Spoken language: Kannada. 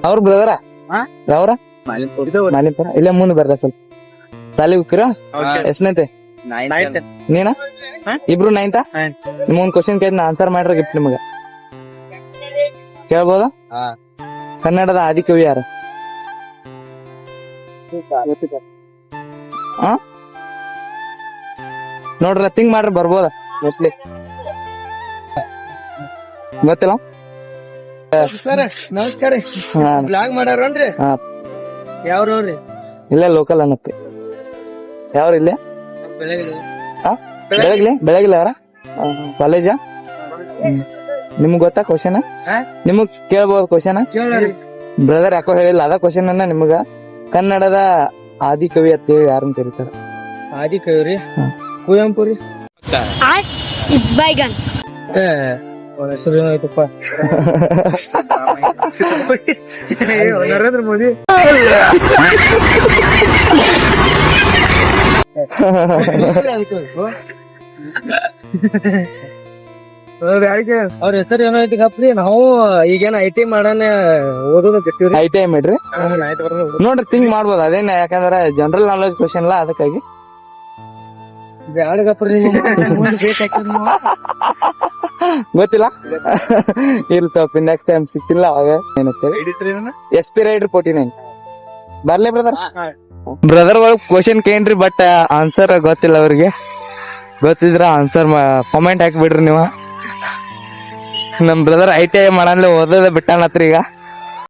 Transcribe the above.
ಅವ್ರ ಬ್ರದರ ಹಾ? ಯಾವ್ರ ಮಾಲಿಪುರ ಇಲ್ಲೇ ಮುಂದೆ ಬರ್ರ ಸ್ವಲ್ಪ ಸಾಲಿ ಹೋಗ್ತೀರ ಎಷ್ಟನೈತೆ ನೀನ ಇಬ್ರು ನೈನ್ತಾ ನಿಮ್ಗೊಂದ್ ಕ್ವಶನ್ ಕೇಳಿದ್ ಆನ್ಸರ್ ಮಾಡ್ರ ಗಿಫ್ಟ್ ನಿಮಗ ಕೇಳ್ಬೋದಾ ಕನ್ನಡದ ಆದಿಕವಿ ಯಾರು ನೋಡ್ರ ಥಿಂಕ್ ಮಾಡ್ರಿ ಬರ್ಬೋದ ಮೋಸ್ಟ್ಲಿ ಗೊತ್ತಿಲ್ಲ ಸರ್ ನಮಸ್ಕಾರ ಬ್ಲಾಗ್ ಮಾಡ್ಯಾರನ್ರಿ ಹಾ ಯಾವ್ರವ್ರಿ ಇಲ್ಲೇ ಲೋಕಲ್ ಅನ್ನತ್ತೆ ಯಾವ್ರ ಇಲ್ಲೇ ಬೆಳಗಿಲ್ಲ ಅವರ ಕಾಲೇಜ ನಿಮ್ಗ್ ಗೊತ್ತಾ ಕ್ವಶನ್ ನಿಮಗ್ ಕೇಳ್ಬೋದು ಕ್ವಶನ್ ಬ್ರದರ್ ಯಾಕೋ ಹೇಳಿಲ್ಲ ಅದ ಕ್ವಶನ್ ಅನ್ನ ನಿಮಗ ಕನ್ನಡದ ಆದಿ ಕವಿ ಅಂತ ಹೇಳಿ ಯಾರನ್ನ ಕರೀತಾರ ಆದಿ ಕವಿ ಕುವೆಂಪು ರೀ ಬೈಗನ್ ಹೆಸರು ಏನಾಯ್ತಪ್ಪ ನರೇಂದ್ರ ಮೋದಿ ಅವ್ರ ಹೆಸರು ಏನಾಯ್ತು ಗಪ್ರಿ ನಾವು ಈಗೇನ ಐ ಟಿ ಮಾಡೋಣ ಓದೋದು ಬಿಟ್ಟಿವ್ರಿ ಐ ಟಿ ಐ ಮಾಡ್ರಿ ನೋಡ್ರಿ ಥಿಂಕ್ ಮಾಡ್ಬೋದು ಅದೇನ ಯಾಕಂದ್ರ ಜನರಲ್ ನಾಲೆಜ್ ಕ್ವಶನ್ ಅಲ್ಲ ಅದಕ್ಕಾಗಿ ಬ್ಯಾಡ ಗಪ್ರಿ ಗೊತ್ತಿಲ್ಲ ಇರ್ತಪ್ಪ ನೆಕ್ಸ್ಟ್ ಟೈಮ್ ಸಿಕ್ತಿಲ್ಲ ಅವಾಗ ಏನಂತೇಳಿ ಎಸ್ ಪಿ ರೈಡ್ರಿ 49 ಬರ್ಲಿ ಬ್ರದರ್ ಒಳಗ್ ಕ್ವಶನ್ ಕೇನ್ರಿ ಬಟ್ ಆನ್ಸರ್ ಗೊತ್ತಿಲ್ಲ ಅವ್ರಿಗೆ ಗೊತ್ತಿದ್ರ ಆನ್ಸರ್ ಕಾಮೆಂಟ್ ಹಾಕ್ಬಿಡ್ರಿ ನೀವು ನಮ್ ಬ್ರದರ್ ಐ ಟಿ ಐ ಮಾಡಲ್ಲ ಓದೋದ ಬಿಟ್ಟಾನತ್ರಿ ಈಗ